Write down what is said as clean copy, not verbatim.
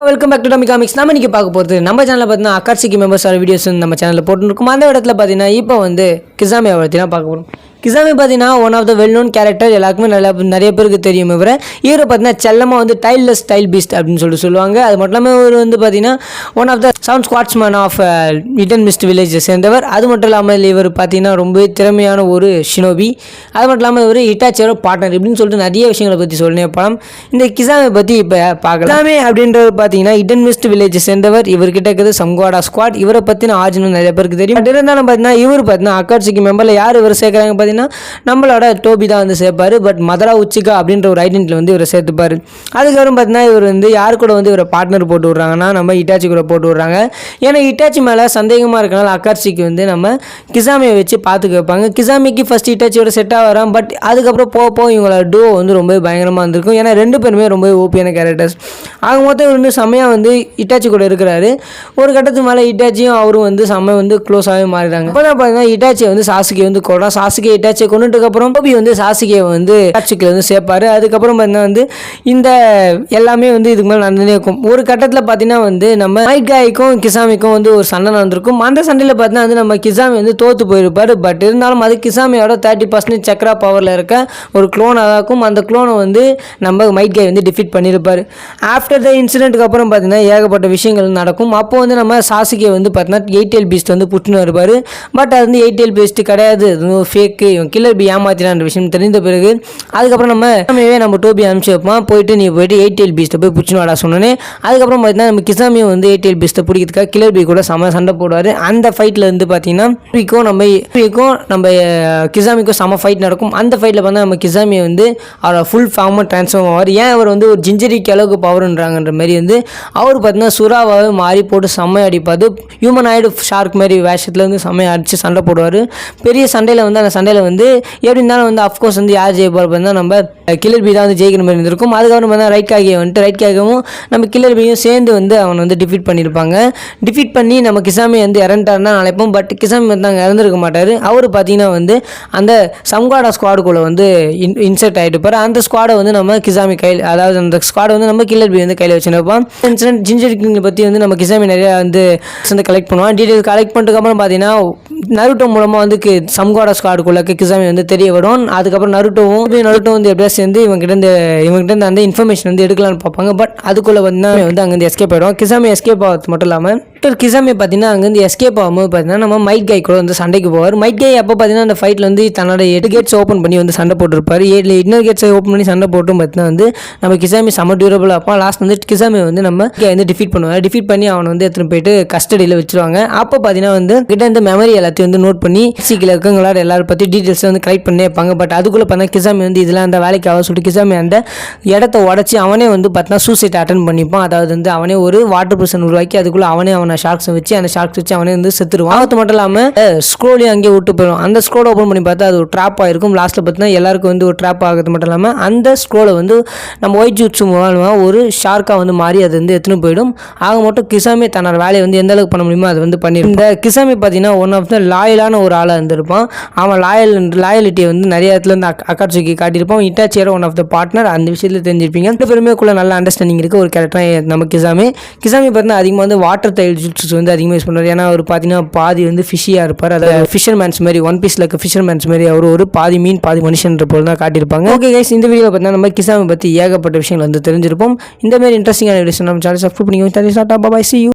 Welcome back to Tommy comics. நம்ம இன்னைக்கு பார்க்க போகிறது நம்ம சேனலில் பார்த்தீங்கன்னா அக்காட்சிக்கு மெம்பர்ஸ் ஆகிற வீடியோஸ் நம்ம சேனலில் போட்டுருக்கோம். அந்த இடத்துல பார்த்தீங்கன்னா இப்போ வந்து கிசாமியை பற்றி தான் பார்க்க போகிறோம். கிசாமி பார்த்தீங்கன்னா one of the well known character, எல்லாருக்குமே நிறைய பேருக்கு தெரியும். இவரை பார்த்தீங்கன்னா செல்லமாக வந்து டைல்லெஸ் ஸ்டைல் பீஸ்ட் அப்படின்னு சொல்லுவாங்க. அது மட்டும் இல்லாமல் இவர் வந்து பார்த்தீங்கன்னா one of the sound squadsman of Eden missed வில்லேஜை சேர்ந்தவர். அது மட்டும் இல்லாமல் இவர் பார்த்தீங்கன்னா ரொம்ப திறமையான ஒரு ஷினோபி. அது மட்டும் இல்லாமல் இவர் இட்டாச்சியோட பார்ட்னர் இப்படின்னு சொல்லிட்டு நிறைய விஷயங்களை பற்றி சொல்லணும். படம் இந்த கிசாமி பற்றி இப்போ பார்க்கலாம். கிசாமி அப்படின்றவர் பார்த்தீங்கன்னா இடன் மிஸ்ட் வில்லேஜை சேர்ந்தவர். இவர்கிட்ட இருக்கிறது சம்குவாடா ஸ்குவாட். இவரை பற்றின ஆஜனும் நிறைய பேருக்கு தெரியும். பட் இருந்தாலும் பார்த்தீங்கன்னா இவர் பார்த்தீங்கன்னா அக்காட்சிக்கு மெம்பரில் யார் இவர் சேர்க்குறாங்க நம்மளோட டோபி தான் வந்து சேர்ப்பாரு. பட் மதரா உச்சிகா அப்படின்ற ஒரு ஐடென்டிட்டியில் வந்து இவரை சேர்த்துப்பாரு. அதுக்கப்புறம் பார்த்தீங்கன்னா இவர் வந்து யார் கூட வந்து இவரை பார்ட்னர் போட்டு விட்றாங்கன்னா நம்ம இட்டாச்சி கூட போட்டு விட்றாங்க. ஏன்னா இட்டாச்சி மேலே சந்தேகமாக இருக்கனால அக்காட்சிக்கு வந்து நம்ம கிசாமியை வச்சு பார்த்துக்க வைப்பாங்க. கிசாமிக்கு ஃபர்ஸ்ட் இட்டாச்சியோட செட் ஆகிறான். பட் அதுக்கப்புறம் போக இவங்களோட டூ வந்து ரொம்ப பயங்கரமாக இருந்திருக்கும். ஏன்னா ரெண்டு பேருமே ரொம்ப ஓபியான கேரக்டர்ஸ். ஆக மொத்தம் இவர் வந்து செம்மையாக வந்து இட்டாச்சி கூட இருக்கிறாரு. ஒரு கட்டத்துக்கு மேலே இட்டாச்சியும் அவரும் வந்து செம்ம வந்து க்ளோஸாகவே மாறிடுறாங்க. அப்போ தான் பார்த்தீங்கன்னா இட்டாச்சியை வந்து சாசுகே வந்து கொள்றான். சாசுகே இட்டாச்சியை கொண்டுட்டுக்கப்புறம் டோபி வந்து சாசுகேவை வந்து இட்டாச்சிக்கு வந்து சேர்ப்பாரு. அதுக்கப்புறம் பார்த்தீங்கன்னா வந்து இந்த எல்லாமே வந்து இதுக்கு மேலே நடந்துனே இருக்கும். ஒரு கட்டத்தில் பார்த்தீங்கன்னா வந்து நம்ம மைட்காய்க்கும் கிசாமிக்கும் வந்து ஒரு சண்டை நடந்திருக்கும். அந்த சண்டையில் பார்த்தீங்கன்னா வந்து நம்ம கிசாமி வந்து தோற்று போயிருப்பார். பட் இருந்தாலும் அது கிசாமியோட 30% சக்ரா பவரில் இருக்க ஒரு க்ளோனாக இருக்கும். அந்த க்ளோனை வந்து நம்ம மைட்காய் வந்து டிஃபீட் பண்ணியிருப்பார். ஆஃப்டர் த இன்சிடென்ட்டுக்கு அப்புறம் பார்த்தீங்கன்னா ஏகப்பட்ட விஷயங்கள் நடக்கும். அப்போ வந்து நம்ம சாசுகே வந்து பார்த்தீங்கன்னா 8 tail beast வந்து புட்டுன்னு இருப்பார். பட் அது வந்து 8 tail beast கிடையாது, அது ஃபேக்கு, கில்லர் பி ஏமாத்தினான்ற விஷயம் தெரிந்த பிறகு அதுக்கப்புறம் நம்ம டோபி அனுப்பிச்சு வைப்போம். போயிட்டு 8 tail beast போய் புச்சுன்னு வாடா சொன்னோன்னே அதுக்கப்புறம் பார்த்தீங்கன்னா நம்ம கிசாமியும் வந்து 8 tail beast பிடிக்கிறதுக்காக கில்லர் பி கூட சண்டை போடுவார். அந்த ஃபைட்டில் இருந்து பார்த்தீங்கன்னா நம்ம கிசாமிக்கும் செம ஃபைட் நடக்கும். அந்த ஃபைட்டில் பார்த்தா நம்ம கிசாமியை வந்து அவரோட ஃபுல் ஃபார்மாக ட்ரான்ஸ்ஃபார்ம் ஆவார். ஏன் அவர் வந்து ஒரு ஜிஞ்சரிக்கு அளவுக்கு பவர்ன்றாங்கன்ற மாதிரி வந்து அவர் பார்த்தீங்கன்னா சுறாவாகவே மாறி போட்டு செம்மையை அடிப்பார். ஹியூமனாய்டு ஷார்க் மாதிரி வேஷத்தில் வந்து செம்மையை அடித்து சண்டை போடுவார். பெரிய சண்டையில் வந்து அந்த சண்டையில் வந்து எப்படி இருந்தாலும் வந்து அஃப்கோர்ஸ் வந்து யார் ஜெயிப்பார் பார்த்தா நம்ம கில்லர் பி தான் வந்து ஜெயிக்கிற மாதிரி இருந்திருக்கும். அதுக்கப்புறம் பார்த்தா ரைட்காகவும் நம்ம கில்லர் பியும் சேர்ந்து வந்து அவனை வந்து டிஃபீட் பண்ணியிருப்பாங்க. டிஃபீட் பண்ணி நம்ம கிசாமி வந்து இறந்துட்டாருன்னு நினைப்போம். பட் கிசாமி வந்து அங்கே இறந்துருக்க மாட்டார். அவர் பார்த்தீங்கன்னா வந்து அந்த சம்குவாடா ஸ்குவாடுக்குள்ளே வந்து இன்சர்ட் ஆகிட்டுப்பார். அந்த ஸ்குவாடை வந்து நம்ம கிசாமி கையில், அதாவது அந்த ஸ்குவாடை வந்து நம்ம கில்லர் பி வந்து கையில் வச்சுருப்போம். இன்சிடென்ட் ஜிஞ்சர் கிங் பற்றி வந்து நம்ம கிசாமி நிறையா வந்து கலெக்ட் பண்ணுவோம். டீட்டெயில் கலெக்ட் பண்ணிட்டுக்கப்புறம் பார்த்தீங்கன்னா நருட்டோ மூலமாக வந்து சம்குவாடா ஸ்குவாடுக்குள்ளே கிசாமி வந்து தெரிய வரும். அதுக்கப்புறம் நருட்டோ வந்து எப்படியா சேர்ந்து இவங்ககிட்ட அந்த இன்ஃபர்மேஷன் வந்து எடுக்கலான்னு பார்ப்பாங்க. பட் அதுக்குள்ளே வந்து அங்கேருந்து எஸ்கேப் ஆகிடும். கிசாமி எஸ்கேப் ஆகிறது மட்டும் இல்லாமல் கிசாமி பார்த்தீங்கன்னா அங்கேருந்து எஸ்கேப் ஆகும்போது பார்த்தீங்கன்னா நம்ம மைட் கை கூட வந்து சண்டைக்கு போவார். மைட் கை அப்போ பார்த்தீங்கன்னா அந்த ஃபைட்டில் வந்து தன்னோட 8 கேட்ஸ் ஓப்பன் பண்ணி வந்து சண்டை போட்டிருப்பார். 7 இன்னர் கேட்ஸை ஓப்பன் பண்ணி சண்டை போட்டும் பார்த்தீங்கன்னா வந்து நம்ம கிசாமி செம்ம டியூரபிள் அப்போ லாஸ்ட் வந்து கிசாமி வந்து நம்ம வந்து டிஃபீட் பண்ணுவார். டிஃபீட் பண்ணி அவனை வந்து எடுத்துகிட்டு போயிட்டு கஸ்டடியில் வச்சுருவாங்க. அப்போ பார்த்தீங்கன்னா வந்து கிட்ட இந்த மெமரி எல்லாத்தையும் வந்து நோட் பண்ணி சீக்கிரம் இருக்கவங்களோட எல்லாரும் பற்றி டீட்டெயில்ஸ் வந்து கலெக்ட் பண்ணி வைப்பாங்க. பட் அதுக்குள்ளே பார்த்தா கிசாமி வந்து இதெல்லாம் அந்த வேலைக்கு ஆக சொல்லிட்டு கிசாமி அந்த இடத்த உடச்சி அவனே வந்து பார்த்தீங்கன்னா சூசைட் அட்டன் பண்ணிப்பான். அதாவது வந்து அவனே ஒரு வாட்டர் ப்ரூஃப் உருவாக்கி அதுக்குள்ளே அவனை ஷார்க்ஸை வச்சு அந்த ஷார்க்ஸ் வச்சு அவனே வந்து செத்துருவான். அது மட்டும் இல்லாமல் ஸ்க்ரோலையும் அங்கேயே விட்டு போயிடும். அந்த ஸ்க்ரோலை ஓப்பன் பண்ணி பார்த்தா அது ஒரு ட்ராப் ஆகிருக்கும். லாஸ்ட்டில் பார்த்தீங்கன்னா எல்லாருக்கும் வந்து ஒரு ட்ராப் ஆகிறது மட்டும் இல்லாமல் அந்த ஸ்க்ரோலை வந்து நம்ம ஒயிட் ஜூட்ஸு மூலமாக ஒரு ஷார்க்காக வந்து மாறி அது வந்து எடுத்துன்னு போயிடும். ஆக மட்டும் கிசாமி தன்னோட வேலையை வந்து எந்த அளவுக்கு பண்ண முடியுமோ அது வந்து பண்ணிடும். இந்த கிசாமி பார்த்தீங்கன்னா ஒன் ஆஃப் த லாயலான ஒரு ஆளாக இருந்திருப்பான். அவன் லாயலிட்டியை வந்து நிறைய இடத்துல வந்து அக்காட்சிக்கு காட்டியிருப்பான். இட்டாச்சியோட ஒன் ஆஃப் த பார்ட்னர், அந்த விஷயத்தில் தெரிஞ்சிருப்பீங்க. ரெண்டு பேருமேக்குள்ள நல்ல அண்டர்ஸ்டாண்டிங் இருக்குது ஒரு கேரக்டர் நம்ம கிசாமி பார்த்தீங்கன்னா அதிகமாக வந்து வாட்டர் டைல் ஜூட்ஸ் வந்து அதிகமாக யூஸ் பண்ணுவார். ஏன்னா அவர் பார்த்தீங்கன்னா பாதி வந்து ஃபிஷியாக இருப்பார். அதாவது ஃபிஷர்மேன்ஸ் மாதிரி ஒன் பீஸில் இருக்க ஃபிஷர்மேன்ஸ் மாதிரி அவர் ஒரு பாதி மீன் பாதி மனுஷன்ற போல் தான் காட்டியிருப்பாங்க. ஓகே கைஸ், இந்த வீடியோ பார்த்தீங்கன்னா நம்ம கிசாமி பற்றி ஏகப்பட்ட விஷயங்கள் வந்து தெரிஞ்சிருப்போம். இந்த மாதிரி இன்ட்ரெஸ்டிங்கான வீடியோஸ் நம்ம சேனல் சப்ஸ்கிரைப் பண்ணிக்கோங்க. பாய், see you.